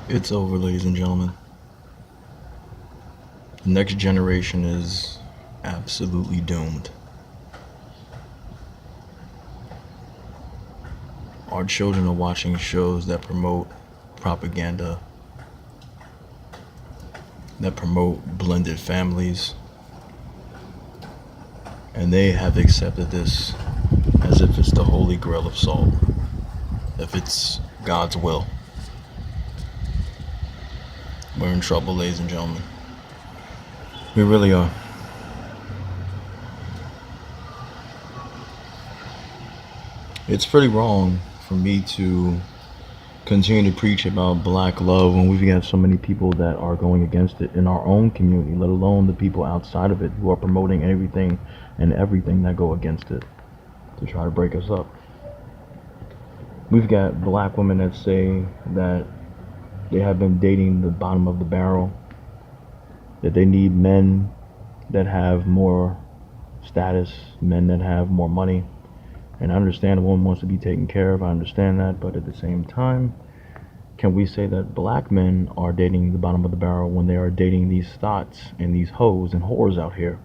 It's over, ladies and gentlemen. The next generation is absolutely doomed. Our children are watching shows that promote propaganda, that promote blended families, and they have accepted this as if it's the holy grail of salt, if it's God's will. We're in trouble, ladies and gentlemen. We really are. It's pretty wrong for me to continue to preach about black love when we've got so many people that are going against it in our own community, let alone the people outside of it who are promoting everything and everything that go against it to try to break us up. We've got black women that say that they have been dating the bottom of the barrel, that they need men that have more status, men that have more money. And I understand a woman wants to be taken care of, I understand that, but at the same time, can we say that black men are dating the bottom of the barrel when they are dating these thots and these hoes and whores out here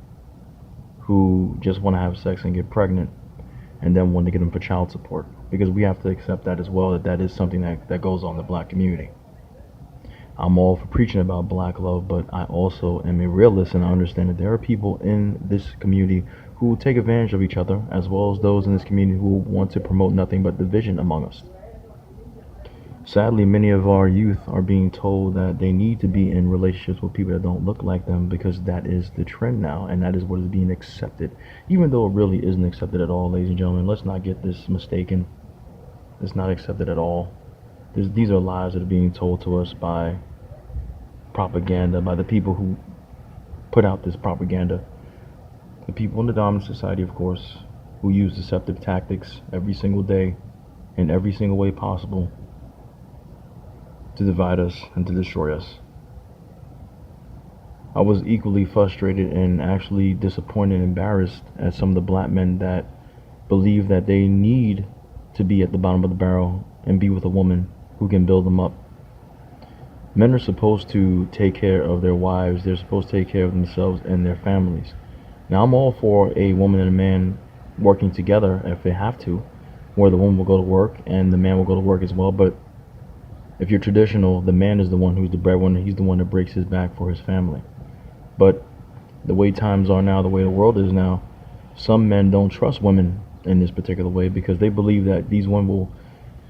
who just want to have sex and get pregnant and then want to get them for child support? Because we have to accept that as well, that is something that goes on in the black community. I'm all for preaching about black love, but I also am a realist, and I understand that there are people in this community who will take advantage of each other, as well as those in this community who want to promote nothing but division among us. Sadly, many of our youth are being told that they need to be in relationships with people that don't look like them because that is the trend now, and that is what is being accepted, even though it really isn't accepted at all, ladies and gentlemen. Let's not get this mistaken. It's not accepted at all. These are lies that are being told to us by propaganda, by the people who put out this propaganda. The people in the dominant society, of course, who use deceptive tactics every single day in every single way possible to divide us and to destroy us. I was equally frustrated and actually disappointed and embarrassed at some of the black men that believe that they need to be at the bottom of the barrel and be with a woman who can build them up. Men are supposed to take care of their wives. They're supposed to take care of themselves and their families. Now, I'm all for a woman and a man working together if they have to, where the woman will go to work and the man will go to work as well. But if you're traditional, the man is the one who's the breadwinner. He's the one that breaks his back for his family. But the way times are now, the way the world is now, some men don't trust women in this particular way because they believe that these women will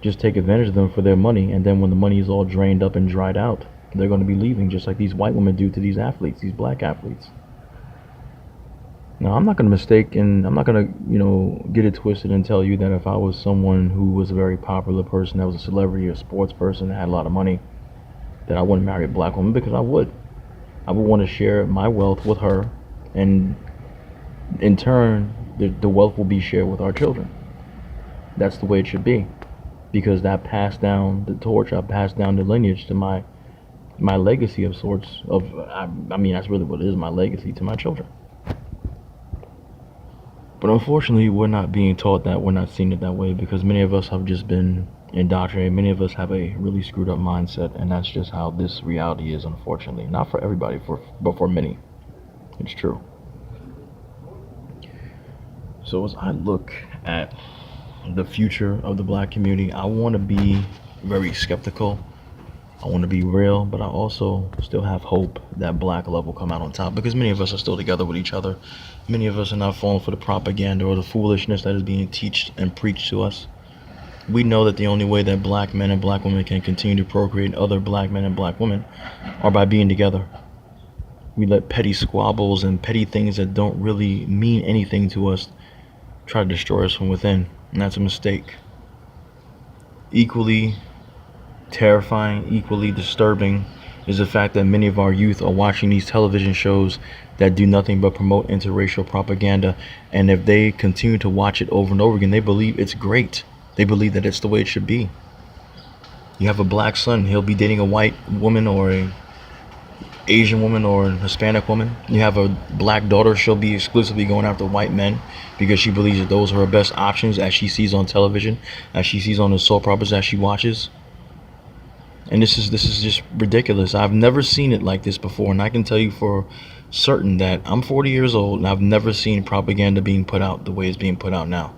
just take advantage of them for their money, and then when the money is all drained up and dried out, they're going to be leaving, just like these white women do to these athletes, these black athletes. Now, I'm not going to mistake, and I'm not going to, get it twisted and tell you that if I was someone who was a very popular person, that was a celebrity, a sports person, that had a lot of money, that I wouldn't marry a black woman, because I would. I would want to share my wealth with her, and in turn, the wealth will be shared with our children. That's the way it should be, because that passed down the torch, I passed down the lineage to my legacy of sorts. I mean, that's really what it is, my legacy to my children. But unfortunately, we're not being taught that. We're not seeing it that way because many of us have just been indoctrinated. Many of us have a really screwed up mindset, and that's just how this reality is, unfortunately. Not for everybody, but for many. It's true. So as I look at the future of the black community, I want to be very skeptical. I want to be real, but I also still have hope that black love will come out on top because many of us are still together with each other. Many of us are not falling for the propaganda or the foolishness that is being taught and preached to us. We know that the only way that black men and black women can continue to procreate other black men and black women are by being together. We let petty squabbles and petty things that don't really mean anything to us try to destroy us from within, and that's a mistake. Equally terrifying, equally disturbing is the fact that many of our youth are watching these television shows that do nothing but promote interracial propaganda, and if they continue to watch it over and over again, they believe it's great. They believe that it's the way it should be. You have a black son, he'll be dating a white woman or a Asian woman or a Hispanic woman. You have a black daughter, she'll be exclusively going after white men because she believes that those are her best options, as she sees on television, as she sees on the soap operas that she watches. And this is just ridiculous. I've never seen it like this before, and I can tell you for certain that I'm 40 years old and I've never seen propaganda being put out the way it's being put out now.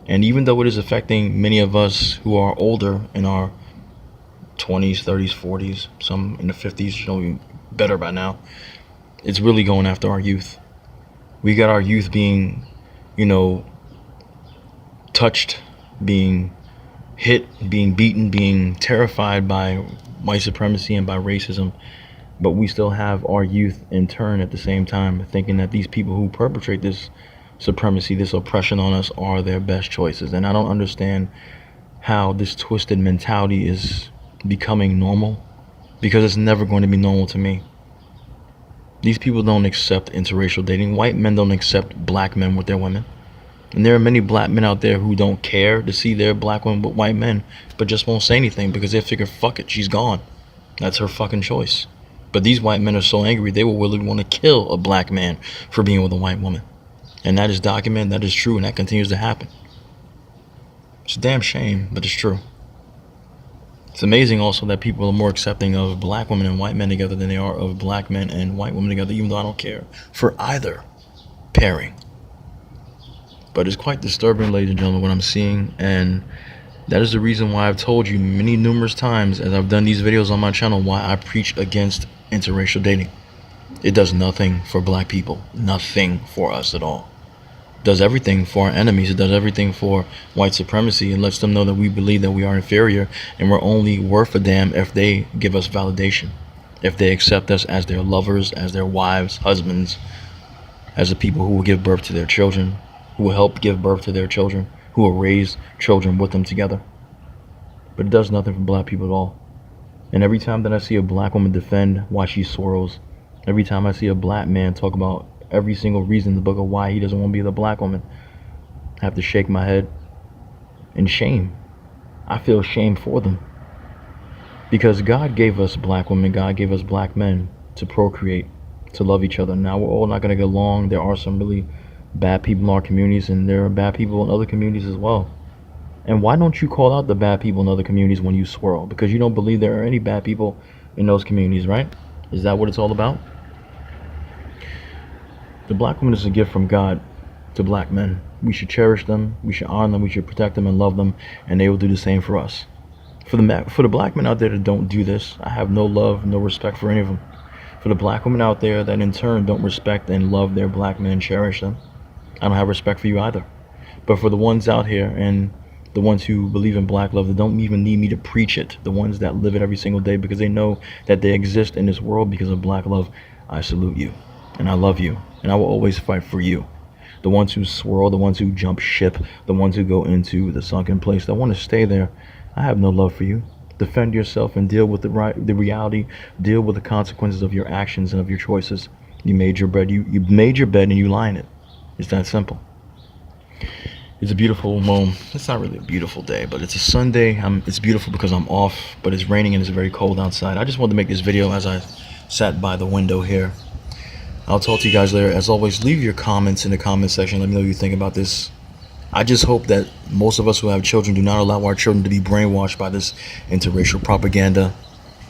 And even though it is affecting many of us who are older, in our 20s, 30s, 40s, some in the 50s, you know, better by now, it's really going after our youth. We got our youth being, you know, touched, being hit, being beaten, being terrified by white supremacy and by racism. But we still have our youth in turn at the same time thinking that these people who perpetrate this supremacy, this oppression on us, are their best choices. And I don't understand how this twisted mentality is becoming normal, because it's never going to be normal to me. These people don't accept interracial dating. White men don't accept black men with their women. And there are many black men out there who don't care to see their black women with white men, but just won't say anything because they figure, fuck it, she's gone. That's her fucking choice. But these white men are so angry, they will willingly want to kill a black man for being with a white woman. And that is documented, that is true, and that continues to happen. It's a damn shame, but it's true. It's amazing also that people are more accepting of black women and white men together than they are of black men and white women together, even though I don't care for either pairing. But it's quite disturbing, ladies and gentlemen, what I'm seeing, and that is the reason why I've told you numerous times as I've done these videos on my channel why I preach against interracial dating. It does nothing for black people, nothing for us at all. It does everything for our enemies. It does everything for white supremacy. It lets them know that we believe that we are inferior and we're only worth a damn if they give us validation, if they accept us as their lovers, as their wives, husbands, as the people who will give birth to their children, who will help give birth to their children, who will raise children with them together. But it does nothing for black people at all. And every time that I see a black woman defend why she swirls, every time I see a black man talk about every single reason in the book of why he doesn't want to be with a black woman, I have to shake my head in shame. I feel shame for them. Because God gave us black women, God gave us black men to procreate, to love each other. Now, we're all not going to get along. There are some really bad people in our communities, and there are bad people in other communities as well. And why don't you call out the bad people in other communities when you swirl? Because you don't believe there are any bad people in those communities, right? Is that what it's all about? The black woman is a gift from God to black men. We should cherish them, we should honor them, we should protect them and love them, and they will do the same for us. For the black men out there that don't do this, I have no love, no respect for any of them. For the black women out there that in turn don't respect and love their black men and cherish them, I don't have respect for you either. But for the ones out here and the ones who believe in black love, that don't even need me to preach it, the ones that live it every single day because they know that they exist in this world because of black love, I salute you and I love you and I will always fight for you. The ones who swirl, the ones who jump ship, the ones who go into the sunken place, that want to stay there, I have no love for you. Defend yourself and deal with the reality, deal with the consequences of your actions and of your choices. You made your bed, you made your bed and you lie in it. It's that simple. It's a beautiful moment. It's not really a beautiful day, but it's a Sunday. It's beautiful because I'm off, but it's raining and it's very cold outside. I just wanted to make this video as I sat by the window here. I'll talk to you guys later. As always, leave your comments in the comment section. Let me know what you think about this. I just hope that most of us who have children do not allow our children to be brainwashed by this interracial propaganda.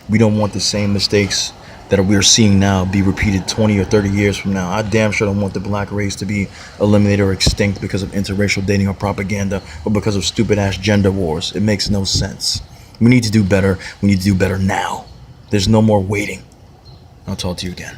We don't want the same mistakes that we're seeing now be repeated 20 or 30 years from now. I damn sure don't want the black race to be eliminated or extinct because of interracial dating or propaganda or because of stupid ass gender wars. It makes no sense. We need to do better. We need to do better now. There's no more waiting. I'll talk to you again.